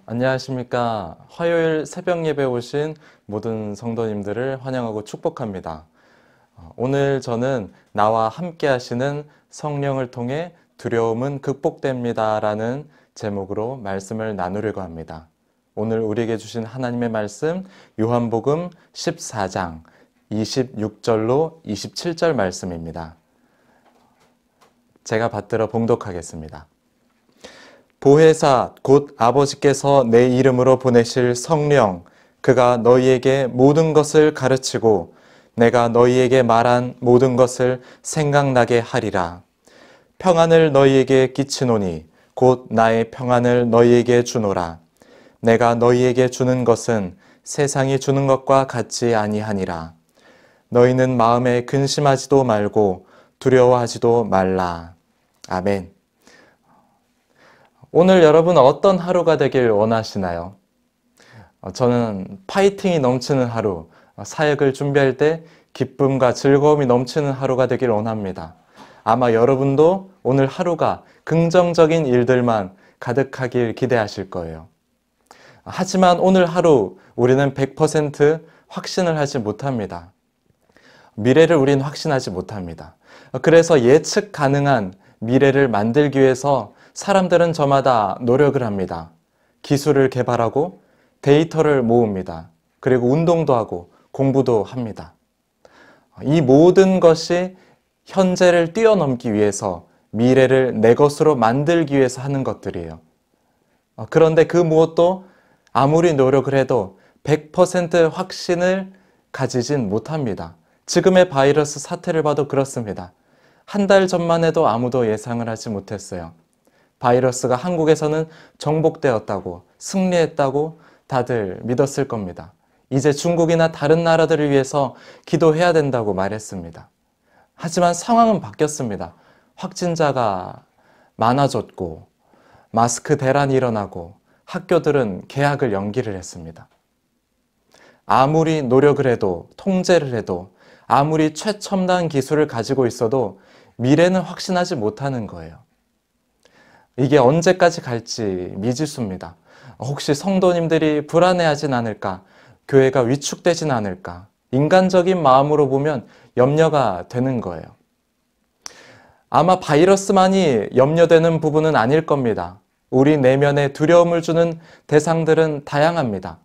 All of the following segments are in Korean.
안녕하십니까. 화요일 새벽 예배 오신 모든 성도님들을 환영하고 축복합니다. 오늘 저는 나와 함께 하시는 성령을 통해 두려움은 극복됩니다 라는 제목으로 말씀을 나누려고 합니다. 오늘 우리에게 주신 하나님의 말씀 요한복음 14장 26절로 27절 말씀입니다. 제가 받들어 봉독하겠습니다. 보혜사 곧 아버지께서 내 이름으로 보내실 성령 그가 너희에게 모든 것을 가르치고 내가 너희에게 말한 모든 것을 생각나게 하리라. 평안을 너희에게 끼치노니 곧 나의 평안을 너희에게 주노라. 내가 너희에게 주는 것은 세상이 주는 것과 같지 아니하니라. 너희는 마음에 근심하지도 말고 두려워하지도 말라. 아멘. 오늘 여러분 어떤 하루가 되길 원하시나요? 저는 파이팅이 넘치는 하루, 사역을 준비할 때 기쁨과 즐거움이 넘치는 하루가 되길 원합니다. 아마 여러분도 오늘 하루가 긍정적인 일들만 가득하길 기대하실 거예요. 하지만 오늘 하루 우리는 100% 확신을 하지 못합니다. 미래를 우리는 확신하지 못합니다. 그래서 예측 가능한 미래를 만들기 위해서 사람들은 저마다 노력을 합니다. 기술을 개발하고 데이터를 모읍니다. 그리고 운동도 하고 공부도 합니다. 이 모든 것이 현재를 뛰어넘기 위해서 미래를 내 것으로 만들기 위해서 하는 것들이에요. 그런데 그 무엇도 아무리 노력을 해도 100% 확신을 가지진 못합니다. 지금의 바이러스 사태를 봐도 그렇습니다. 한 달 전만 해도 아무도 예상을 하지 못했어요. 바이러스가 한국에서는 정복되었다고, 승리했다고 다들 믿었을 겁니다. 이제 중국이나 다른 나라들을 위해서 기도해야 된다고 말했습니다. 하지만 상황은 바뀌었습니다. 확진자가 많아졌고, 마스크 대란이 일어나고, 학교들은 개학을 연기를 했습니다. 아무리 노력을 해도, 통제를 해도, 아무리 최첨단 기술을 가지고 있어도 미래는 확신하지 못하는 거예요. 이게 언제까지 갈지 미지수입니다. 혹시 성도님들이 불안해하진 않을까? 교회가 위축되진 않을까? 인간적인 마음으로 보면 염려가 되는 거예요. 아마 바이러스만이 염려되는 부분은 아닐 겁니다. 우리 내면에 두려움을 주는 대상들은 다양합니다.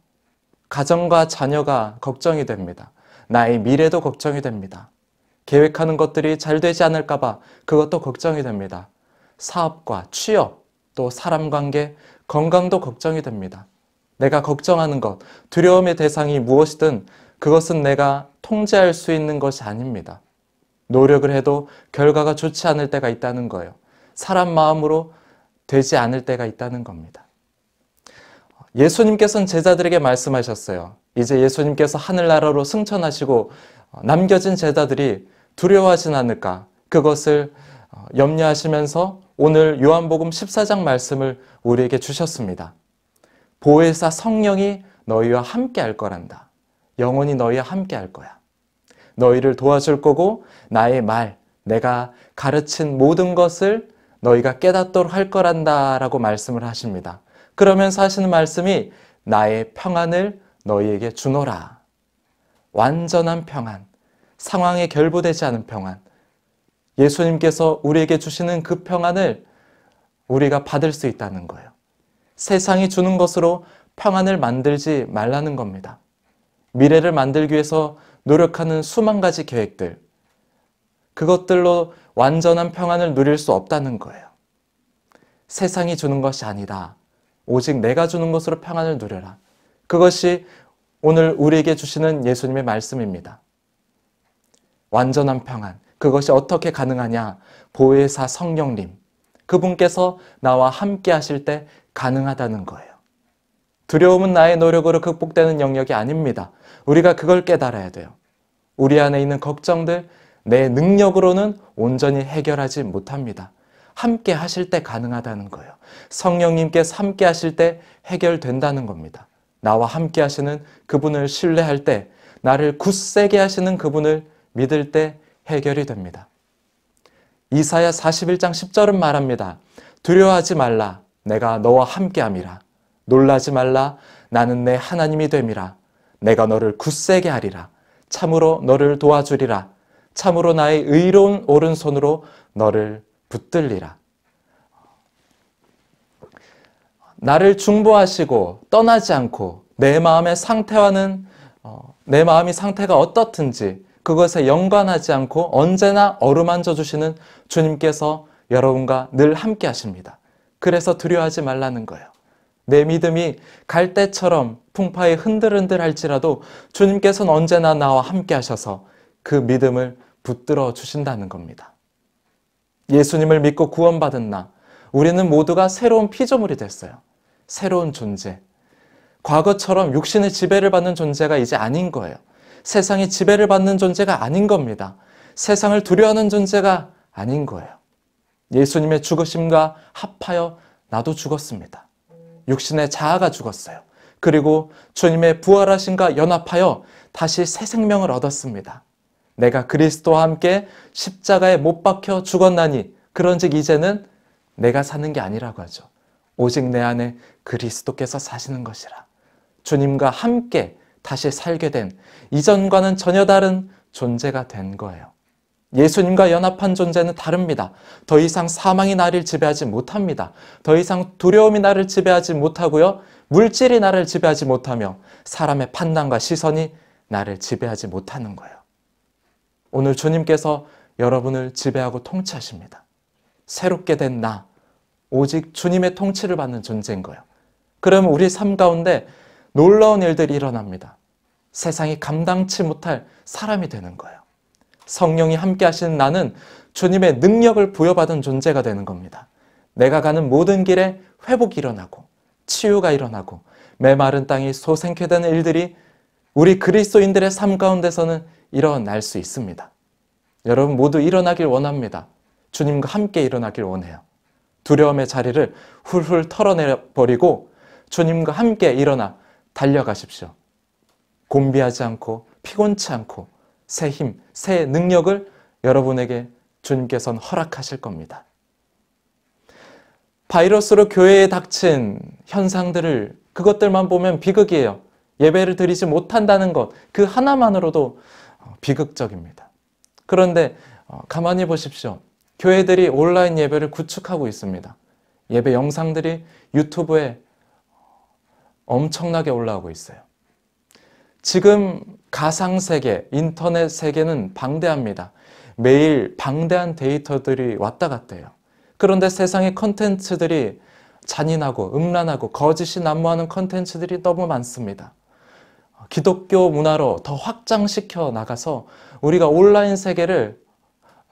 가정과 자녀가 걱정이 됩니다. 나의 미래도 걱정이 됩니다. 계획하는 것들이 잘 되지 않을까 봐 그것도 걱정이 됩니다. 사업과 취업, 또 사람 관계, 건강도 걱정이 됩니다. 내가 걱정하는 것, 두려움의 대상이 무엇이든 그것은 내가 통제할 수 있는 것이 아닙니다. 노력을 해도 결과가 좋지 않을 때가 있다는 거예요. 사람 마음으로 되지 않을 때가 있다는 겁니다. 예수님께서는 제자들에게 말씀하셨어요. 이제 예수님께서 하늘나라로 승천하시고 남겨진 제자들이 두려워하진 않을까? 그것을 염려하시면서 오늘 요한복음 14장 말씀을 우리에게 주셨습니다. 보혜사 성령이 너희와 함께 할 거란다. 영원히 너희와 함께 할 거야. 너희를 도와줄 거고 나의 말, 내가 가르친 모든 것을 너희가 깨닫도록 할 거란다 라고 말씀을 하십니다. 그러면서 하시는 말씀이 나의 평안을 너희에게 주노라. 완전한 평안, 상황에 결부되지 않은 평안. 예수님께서 우리에게 주시는 그 평안을 우리가 받을 수 있다는 거예요. 세상이 주는 것으로 평안을 만들지 말라는 겁니다. 미래를 만들기 위해서 노력하는 수만 가지 계획들, 그것들로 완전한 평안을 누릴 수 없다는 거예요. 세상이 주는 것이 아니다. 오직 내가 주는 것으로 평안을 누려라. 그것이 오늘 우리에게 주시는 예수님의 말씀입니다. 완전한 평안. 그것이 어떻게 가능하냐? 보혜사 성령님, 그분께서 나와 함께 하실 때 가능하다는 거예요. 두려움은 나의 노력으로 극복되는 영역이 아닙니다. 우리가 그걸 깨달아야 돼요. 우리 안에 있는 걱정들, 내 능력으로는 온전히 해결하지 못합니다. 함께 하실 때 가능하다는 거예요. 성령님께서 함께 하실 때 해결된다는 겁니다. 나와 함께 하시는 그분을 신뢰할 때, 나를 굳세게 하시는 그분을 믿을 때 해결이 됩니다. 이사야 41장 10절은 말합니다. 두려워하지 말라. 내가 너와 함께함이라. 놀라지 말라. 나는 내 하나님이 됨이라. 내가 너를 굳세게 하리라. 참으로 너를 도와주리라. 참으로 나의 의로운 오른손으로 너를 붙들리라. 나를 중보하시고 떠나지 않고 내 마음의 상태와는 내 마음이 상태가 어떻든지 그것에 연관하지 않고 언제나 어루만져 주시는 주님께서 여러분과 늘 함께 하십니다. 그래서 두려워하지 말라는 거예요. 내 믿음이 갈대처럼 풍파에 흔들흔들 할지라도 주님께서는 언제나 나와 함께 하셔서 그 믿음을 붙들어 주신다는 겁니다. 예수님을 믿고 구원받은 나, 우리는 모두가 새로운 피조물이 됐어요. 새로운 존재. 과거처럼 육신의 지배를 받는 존재가 이제 아닌 거예요. 세상의 지배를 받는 존재가 아닌 겁니다. 세상을 두려워하는 존재가 아닌 거예요. 예수님의 죽으심과 합하여 나도 죽었습니다. 육신의 자아가 죽었어요. 그리고 주님의 부활하심과 연합하여 다시 새 생명을 얻었습니다. 내가 그리스도와 함께 십자가에 못 박혀 죽었나니 그런즉 이제는 내가 사는 게 아니라고 하죠. 오직 내 안에 그리스도께서 사시는 것이라. 주님과 함께 다시 살게 된 이전과는 전혀 다른 존재가 된 거예요. 예수님과 연합한 존재는 다릅니다. 더 이상 사망이 나를 지배하지 못합니다. 더 이상 두려움이 나를 지배하지 못하고요. 물질이 나를 지배하지 못하며 사람의 판단과 시선이 나를 지배하지 못하는 거예요. 오늘 주님께서 여러분을 지배하고 통치하십니다. 새롭게 된 나, 오직 주님의 통치를 받는 존재인 거예요. 그러면 우리 삶 가운데 놀라운 일들이 일어납니다. 세상이 감당치 못할 사람이 되는 거예요. 성령이 함께 하시는 나는 주님의 능력을 부여받은 존재가 되는 겁니다. 내가 가는 모든 길에 회복이 일어나고 치유가 일어나고 메마른 땅이 소생케 되는 일들이 우리 그리스도인들의 삶 가운데서는 일어날 수 있습니다. 여러분 모두 일어나길 원합니다. 주님과 함께 일어나길 원해요. 두려움의 자리를 훌훌 털어내버리고 주님과 함께 일어나 달려가십시오. 곤비하지 않고 피곤치 않고 새 힘, 새 능력을 여러분에게 주님께서는 허락하실 겁니다. 바이러스로 교회에 닥친 현상들을 그것들만 보면 비극이에요. 예배를 드리지 못한다는 것, 그 하나만으로도 비극적입니다. 그런데 가만히 보십시오. 교회들이 온라인 예배를 구축하고 있습니다. 예배 영상들이 유튜브에 엄청나게 올라오고 있어요. 지금 가상세계, 인터넷 세계는 방대합니다. 매일 방대한 데이터들이 왔다 갔다 해요. 그런데 세상의 컨텐츠들이 잔인하고 음란하고 거짓이 난무하는 컨텐츠들이 너무 많습니다. 기독교 문화로 더 확장시켜 나가서 우리가 온라인 세계를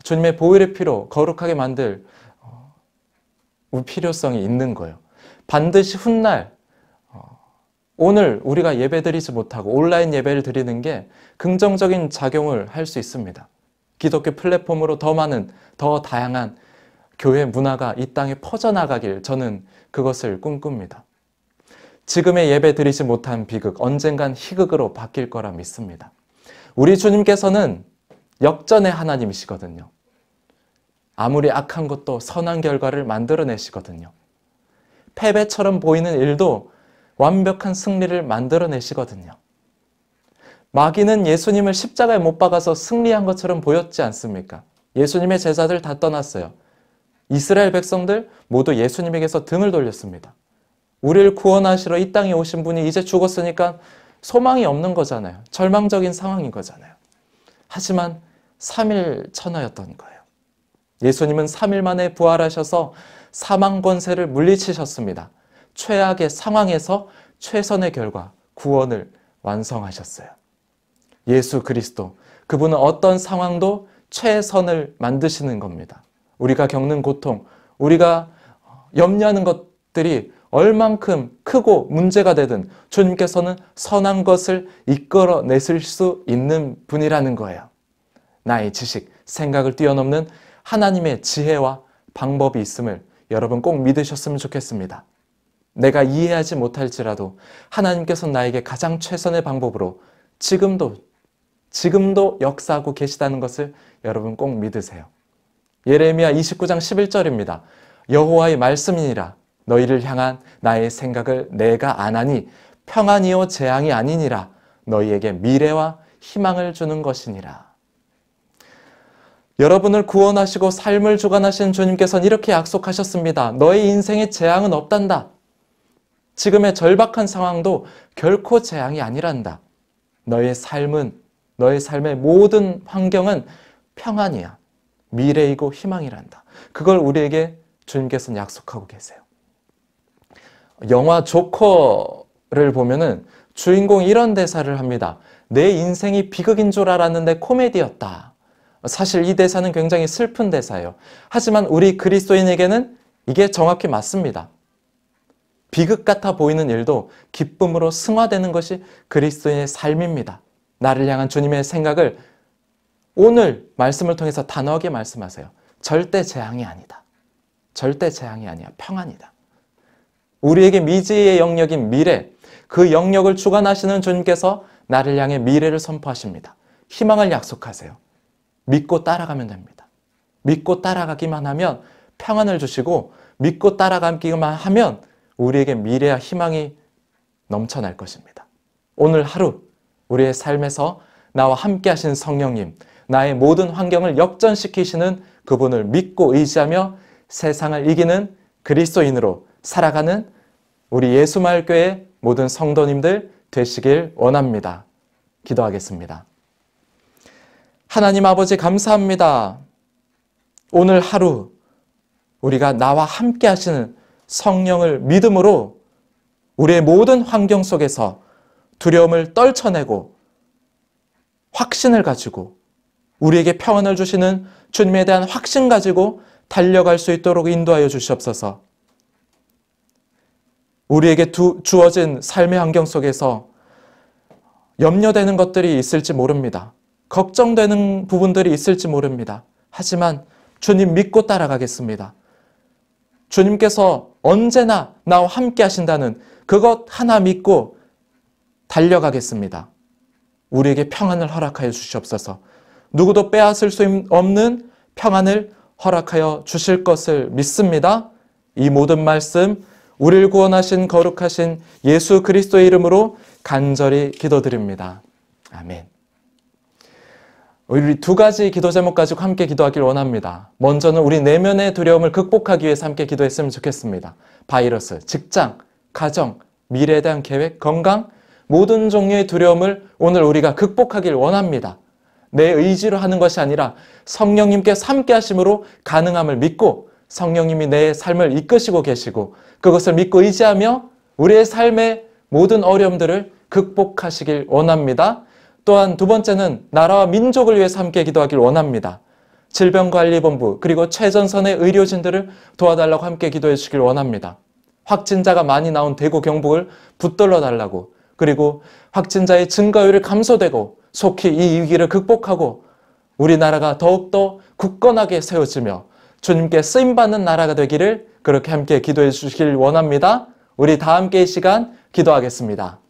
주님의 보혈의 피로 거룩하게 만들 필요성이 있는 거예요. 반드시 훗날 오늘 우리가 예배드리지 못하고 온라인 예배를 드리는 게 긍정적인 작용을 할 수 있습니다. 기독교 플랫폼으로 더 많은, 더 다양한 교회 문화가 이 땅에 퍼져나가길 저는 그것을 꿈꿉니다. 지금의 예배 드리지 못한 비극, 언젠간 희극으로 바뀔 거라 믿습니다. 우리 주님께서는 역전의 하나님이시거든요. 아무리 악한 것도 선한 결과를 만들어내시거든요. 패배처럼 보이는 일도 완벽한 승리를 만들어내시거든요. 마귀는 예수님을 십자가에 못 박아서 승리한 것처럼 보였지 않습니까? 예수님의 제자들 다 떠났어요. 이스라엘 백성들 모두 예수님에게서 등을 돌렸습니다. 우리를 구원하시러 이 땅에 오신 분이 이제 죽었으니까 소망이 없는 거잖아요. 절망적인 상황인 거잖아요. 하지만 3일 천하였던 거예요. 예수님은 3일 만에 부활하셔서 사망 권세를 물리치셨습니다. 최악의 상황에서 최선의 결과, 구원을 완성하셨어요. 예수 그리스도, 그분은 어떤 상황도 최선을 만드시는 겁니다. 우리가 겪는 고통, 우리가 염려하는 것들이 얼만큼 크고 문제가 되든 주님께서는 선한 것을 이끌어내실 수 있는 분이라는 거예요. 나의 지식, 생각을 뛰어넘는 하나님의 지혜와 방법이 있음을 여러분 꼭 믿으셨으면 좋겠습니다. 내가 이해하지 못할지라도 하나님께서 나에게 가장 최선의 방법으로 지금도 역사하고 계시다는 것을 여러분 꼭 믿으세요. 예레미야 29장 11절입니다. 여호와의 말씀이니라. 너희를 향한 나의 생각을 내가 아나니 평안이요 재앙이 아니니라. 너희에게 미래와 희망을 주는 것이니라. 여러분을 구원하시고 삶을 주관하신 주님께서는 이렇게 약속하셨습니다. 너의 인생에 재앙은 없단다. 지금의 절박한 상황도 결코 재앙이 아니란다. 너의 삶은, 너의 삶의 모든 환경은 평안이야. 미래이고 희망이란다. 그걸 우리에게 주님께서는 약속하고 계세요. 영화 조커를 보면은 주인공이 이런 대사를 합니다. 내 인생이 비극인 줄 알았는데 코미디였다. 사실 이 대사는 굉장히 슬픈 대사예요. 하지만 우리 그리스도인에게는 이게 정확히 맞습니다. 비극 같아 보이는 일도 기쁨으로 승화되는 것이 그리스도인의 삶입니다. 나를 향한 주님의 생각을 오늘 말씀을 통해서 단호하게 말씀하세요. 절대 재앙이 아니다. 절대 재앙이 아니야. 평안이다. 우리에게 미지의 영역인 미래, 그 영역을 주관하시는 주님께서 나를 향해 미래를 선포하십니다. 희망을 약속하세요. 믿고 따라가면 됩니다. 믿고 따라가기만 하면 평안을 주시고 믿고 따라가기만 하면 우리에게 미래와 희망이 넘쳐날 것입니다. 오늘 하루 우리의 삶에서 나와 함께 하신 성령님, 나의 모든 환경을 역전시키시는 그분을 믿고 의지하며 세상을 이기는 그리스도인으로 살아가는 우리 예수마을교회 모든 성도님들 되시길 원합니다. 기도하겠습니다. 하나님 아버지 감사합니다. 오늘 하루 우리가 나와 함께 하시는 성령을 믿음으로 우리의 모든 환경 속에서 두려움을 떨쳐내고 확신을 가지고 우리에게 평안을 주시는 주님에 대한 확신 가지고 달려갈 수 있도록 인도하여 주시옵소서. 우리에게 주어진 삶의 환경 속에서 염려되는 것들이 있을지 모릅니다. 걱정되는 부분들이 있을지 모릅니다. 하지만 주님 믿고 따라가겠습니다. 주님께서 언제나 나와 함께 하신다는 그것 하나 믿고 달려가겠습니다. 우리에게 평안을 허락하여 주시옵소서. 누구도 빼앗을 수 없는 평안을 허락하여 주실 것을 믿습니다. 이 모든 말씀 우리를 구원하신 거룩하신 예수 그리스도의 이름으로 간절히 기도드립니다. 아멘. 우리 두 가지 기도 제목 가지고 함께 기도하길 원합니다. 먼저는 우리 내면의 두려움을 극복하기 위해서 함께 기도했으면 좋겠습니다. 바이러스, 직장, 가정, 미래에 대한 계획, 건강, 모든 종류의 두려움을 오늘 우리가 극복하길 원합니다. 내 의지로 하는 것이 아니라 성령님께서 함께 하심으로 가능함을 믿고 성령님이 내 삶을 이끄시고 계시고 그것을 믿고 의지하며 우리의 삶의 모든 어려움들을 극복하시길 원합니다. 또한 두 번째는 나라와 민족을 위해서 함께 기도하길 원합니다. 질병관리본부 그리고 최전선의 의료진들을 도와달라고 함께 기도해 주시길 원합니다. 확진자가 많이 나온 대구 경북을 붙들어 달라고 그리고 확진자의 증가율이 감소되고 속히 이 위기를 극복하고 우리나라가 더욱더 굳건하게 세워지며 주님께 쓰임받는 나라가 되기를 그렇게 함께 기도해 주시길 원합니다. 우리 다 함께 이 시간 기도하겠습니다.